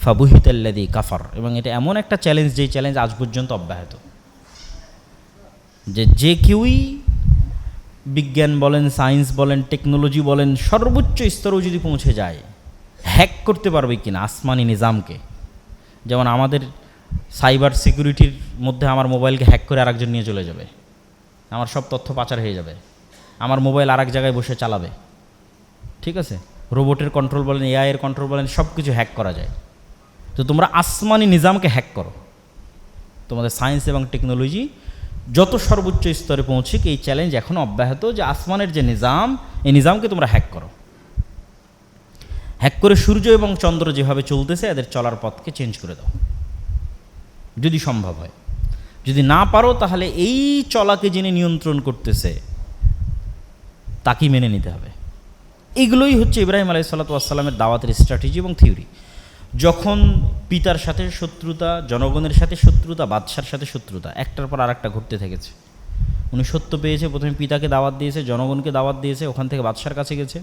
ফাবুহিতাল্লাযী কাফার। এবং এটা এমন একটা চ্যালেঞ্জ, যেই চ্যালেঞ্জ আজ পর্যন্ত অব্যাহত, যে কেউই বিজ্ঞান বলেন, সায়েন্স বলেন, টেকনোলজি বলেন, সর্বোচ্চ স্তরেও যদি পৌঁছে যায়, হ্যাক করতে পারবে কিনা আসমানি নিজামকে। যেমন আমাদের সাইবার সিকিউরিটির মধ্যে আমার মোবাইলকে হ্যাক করে আরেকজন নিয়ে চলে যাবে, আমার সব তথ্য পাচার হয়ে যাবে, আমার মোবাইল আরেক জায়গায় বসে চালাবে, ঠিক আছে। রোবটের কন্ট্রোল বলেন, এআইয়ের কন্ট্রোল বলেন, সব কিছু হ্যাক করা যায়। তো তোমরা আসমানি নিজামকে হ্যাক করো। তোমাদের সায়েন্স এবং টেকনোলজি যত সর্বোচ্চ স্তরে পৌঁছে, এই চ্যালেঞ্জ এখনও অব্যাহত, যে আসমানের যে নিজাম, এই নিজামকে তোমরা হ্যাক করো। হ্যাক করে সূর্য এবং চন্দ্র যেভাবে চলতেছে এদের চলার পথকে চেঞ্জ করে দাও, যদি সম্ভব হয়। যদি না পারো, তাহলে এই চলাকে যিনি নিয়ন্ত্রণ করতেছে তাকেই মেনে নিতে হবে। এগুলোই হচ্ছে ইব্রাহিম আলাইহিসসালাতু ওয়াসসালামের দাওয়াতের স্ট্র্যাটেজি এবং থিওরি। যখন পিতার সাথে শত্রুতা, জনগণের সাথে শত্রুতা, বাদশার সাথে শত্রুতা, একটার পর আরেকটা ঘটতে থেকেছে। উনি সত্য পেয়েছে, প্রথমে পিতাকে দাওয়াত দিয়েছে, জনগণকে দাওয়াত দিয়েছে, ওখান থেকে বাদশার কাছে গেছে।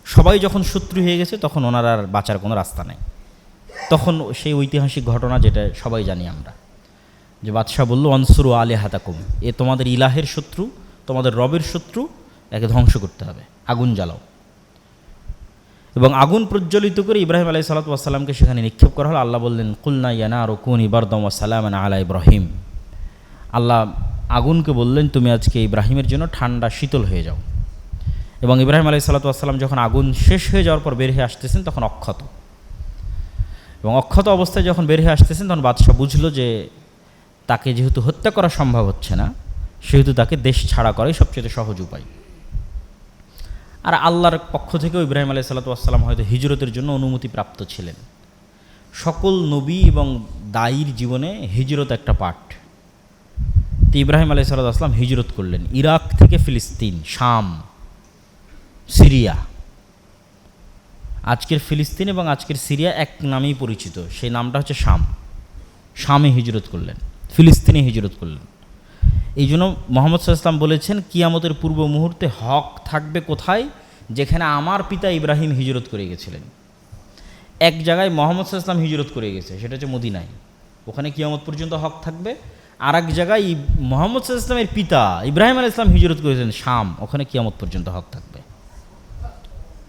সবাই যখন শত্রু হয়ে গেছে, তখন ওনার আর বাঁচার কোনো রাস্তা নেই। তখন সেই ঐতিহাসিক ঘটনা, যেটা সবাই জানি আমরা, যে বাদশাহ বলল, অনসুরু আলিহাতাকুম, এ তোমাদের ইলাহের শত্রু, তোমাদের রবের শত্রু, একে ধ্বংস করতে হবে, আগুন জ্বালাও। এবং আগুন প্রজ্বলিত করে ইব্রাহিম আলাইহিসসালাতু ওয়াসসালামকে সেখানে নিক্ষেপ করা হলো। আল্লাহ বললেন, কুলনা ইয়া নারু কুনি বারদাম ওয়া সালামান আলা ইব্রাহিম। আল্লাহ আগুনকে বললেন, তুমি আজকে ইব্রাহিমের জন্য ঠান্ডা শীতল হয়ে যাও। এবং ইব্রাহিম আলাইহিসসালাতু ওয়াসসালাম যখন আগুন শেষ হয়ে যাওয়ার পর বের হয়ে আসতেছেন, তখন অক্ষত। এবং অক্ষত অবস্থায় যখন বের হয়ে আসতেছেন, তখন বাদশাহ বুঝলো যে তাকে যেহেতু হত্যা করা সম্ভব হচ্ছে না, সেহেতু তাকে দেশ ছাড়া করাই সবচেয়ে সহজ উপায়। আর আল্লাহর পক্ষ থেকেও ইব্রাহিম আলাইহিসসালাতু ওয়াসসালাম হয়তো হিজরতের জন্য অনুমতি প্রাপ্ত ছিলেন। সকল নবী এবং দায়ীর জীবনে হিজরত একটা পার্ট। তো ইব্রাহিম আলাইহিসসালাতু ওয়াসসালাম হিজরত করলেন ইরাক থেকে ফিলিস্তিন, শাম, সিরিয়া। আজকের ফিলিস্তিন এবং আজকের সিরিয়া এক নামেই পরিচিত, সেই নামটা হচ্ছে শাম। শামে হিজরত করলেন, ফিলিস্তিনে হিজরত করলেন। এই জন্য মুহাম্মদ সাল্লাল্লাহু আলাইহি ওয়াসাল্লাম বলেছেন, কিয়ামতের পূর্ব মুহূর্তে হক থাকবে কোথায়? যেখানে আমার পিতা ইব্রাহিম হিজরত করে গেছিলেন। এক জায়গায় মুহাম্মদ সাল্লাল্লাহু আলাইহি ওয়াসাল্লাম হিজরত করে গেছে, সেটা হচ্ছে মদিনায়, ওখানে কিয়ামত পর্যন্ত হক থাকবে। আর এক জায়গায় মুহাম্মদ সাল্লাল্লাহু আলাইহি ওয়াসাল্লামের পিতা ইব্রাহিম আলাইহিস সালাম হিজরত করেছেন শাম, ওখানে কিয়ামত পর্যন্ত হক থাকবে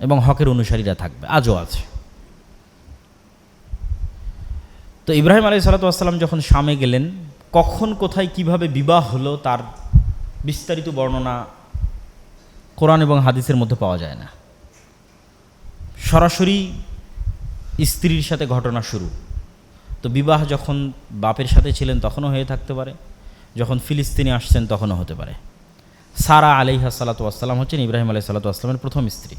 এবং হকের অনুসারীরা থাকবে, আজও আছে। তো ইব্রাহিম আলাইহিসসালাতু ওয়াসসালাম যখন শামে গেলেন, কখন কোথায় কিভাবে বিবাহ হলো তার বিস্তারিত বর্ণনা কোরআন এবং হাদিসের মধ্যে পাওয়া যায় না। সরাসরি স্ত্রীর সাথে ঘটনা শুরু। তো বিবাহ যখন বাপের সাথে ছিলেন তখনও হয়ে থাকতে পারে, যখন ফিলিস্তিনে আসছেন তখনও হতে পারে। সারা আলাইহিসসালাতু ওয়াসসালাম হচ্ছেন ইব্রাহিম আলাইহিসসালাতু ওয়াসসালামের প্রথম স্ত্রী।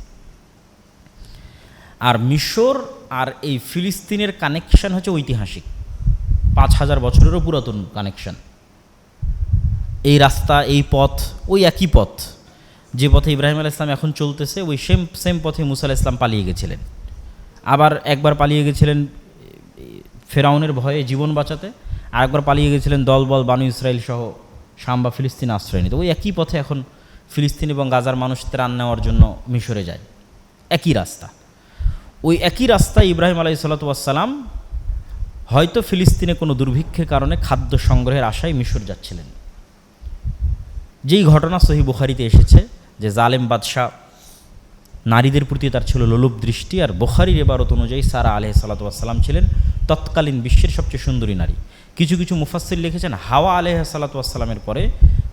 আর মিশর আর এই ফিলিস্তিনের কানেকশান হচ্ছে ঐতিহাসিক, 5000 বছরেরও পুরাতন কানেকশান। এই রাস্তা, এই পথ, ওই একই পথ যে পথে ইব্রাহিম আলাইহিস সালাম এখন চলতেছে, ওই সেম পথে মুসা আলাইহিস সালাম পালিয়ে গেছিলেন। আবার একবার পালিয়ে গেছিলেন ফেরাউনের ভয়ে জীবন বাঁচাতে, আর একবার পালিয়ে গেছিলেন দলবল বানু ইসরাইল সহ শাম বা ফিলিস্তিন আশ্রয় নিতে। ওই একই পথে এখন ফিলিস্তিন এবং গাজার মানুষ ত্রাণ নেওয়ার জন্য মিশরে যায়, একই রাস্তা। ওই একই রাস্তায় ইব্রাহিম আলাইহিসসালাতু ওয়াসসালাম হয়তো ফিলিস্তিনে কোনো দুর্ভিক্ষের কারণে খাদ্য সংগ্রহের আশায় মিশর যাচ্ছিলেন। যেই ঘটনা সহিহ বুখারীতে এসেছে যে জালেম বাদশাহ, নারীদের প্রতি তার ছিল লোলুপ দৃষ্টি। আর বুখারীর ইবারত অনুযায়ী সারা আলাইহিসসালাতু ওয়াসসালাম ছিলেন তৎকালীন বিশ্বের সবচেয়ে সুন্দরী নারী। কিছু কিছু মুফাসসির লিখেছেন, হাওয়া আলাইহিসসালাতু ওয়াসসালামের পরে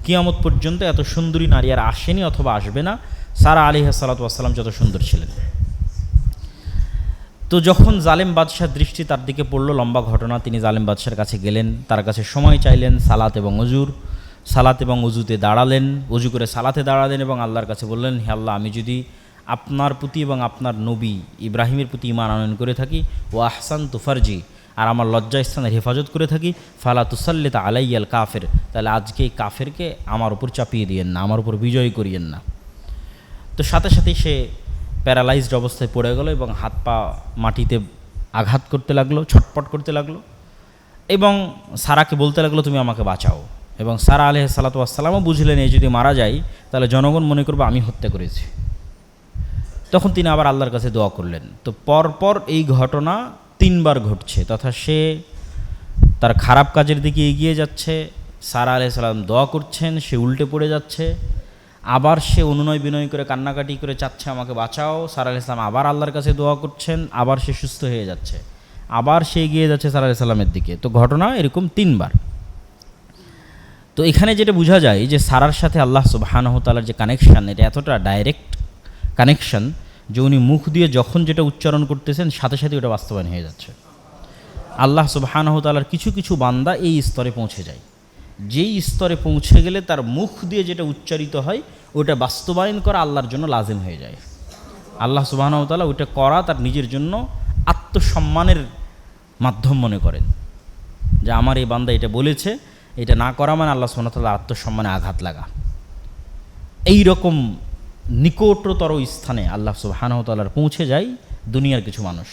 কিয়ামত পর্যন্ত এত সুন্দরী নারী আর আসেনি অথবা আসবে না, সারা আলাইহিসসালাতু ওয়াসসালাম যত সুন্দর ছিলেন। তো যখন জালেম বাদশার দৃষ্টি তার দিকে পড়ল, লম্বা ঘটনা, তিনি জালেম বাদশার কাছে গেলেন, তার কাছে সময় চাইলেন সালাত এবং অজুর। সালাত এবং অজুতে দাঁড়ালেন, অজু করে সালাতে দাঁড়ালেন এবং আল্লাহর কাছে বললেন, হে আল্লাহ, আমি যদি আপনার প্রতি এবং আপনার নবী ইব্রাহিমের প্রতি ঈমান আনয়ন করে থাকি, ও আহসান তুফারজি, আর আমার লজ্জাস্থানের হেফাজত করে থাকি, ফালা তুসাল্লিত আলাইয়াল কাফের, তাহলে আজকে এই কাফেরকে আমার উপর চাপিয়ে দিয়েন না, আমার উপর বিজয় করিয়েন না। তো সাথে সাথেই সে প্যারালাইজড অবস্থায় পড়ে গেল এবং হাত পা মাটিতে আঘাত করতে লাগলো, ছটপট করতে লাগলো এবং সারাকে বলতে লাগলো, তুমি আমাকে বাঁচাও। এবং সারা আলাইহিসসালাতু ওয়াসসালামও বুঝলেন, এই যদি মারা যায় তাহলে জনগণ মনে করবে আমি হত্যা করেছি। তখন তিনি আবার আল্লাহর কাছে দোয়া করলেন। তো পরপর এই ঘটনা 3বার ঘটছে, তথা সে তার খারাপ কাজের দিকে এগিয়ে যাচ্ছে, সারা আলাইহিস সালাম দোয়া করছেন, সে উল্টে পড়ে যাচ্ছে, আবার সে অনুনয় বিনয় করে কান্নাকাটি করে চাচ্ছে আমাকে বাঁচাও, সারা আলাইহিস সালাম আবার আল্লাহর কাছে দোয়া করছেন, আবার সে সুস্থ হয়ে যাচ্ছে, আবার সে এগিয়ে যাচ্ছে সারা আলাইহিস সালামের দিকে। তো ঘটনা এরকম 3বার। তো এখানে যেটা বোঝা যায় যে সারার সাথে আল্লাহ সুবহানাহু ওয়া তাআলার যে কানেকশান, এটা এতটা ডাইরেক্ট কানেকশান যে উনি মুখ দিয়ে যখন যেটা উচ্চারণ করতেছেন সাথে সাথে ওটা বাস্তবায়ন হয়ে যাচ্ছে। আল্লাহ সুবহানাহু ওয়া তাআলার কিছু কিছু বান্দা এই স্তরে পৌঁছে যায়, যেই স্তরে পৌঁছে গেলে তার মুখ দিয়ে যেটা উচ্চারিত হয় ওটা বাস্তবায়ন করা আল্লাহর জন্য লাজিম হয়ে যায়। আল্লাহ সুবহানাহু ওয়া তাআলা ওইটা করা তার নিজের জন্য আত্মসম্মানের মাধ্যম মনে করেন, যে আমার এই বান্দা এটা বলেছে, এটা না করা মানে আল্লাহ সুবহানাহু ওয়া তাআলার আত্মসম্মানে আঘাত লাগা। এই রকম নিকটতর স্থানে আল্লাহ সুবহানাহু ওয়া তাআলার পৌঁছে যায় দুনিয়ার কিছু মানুষ।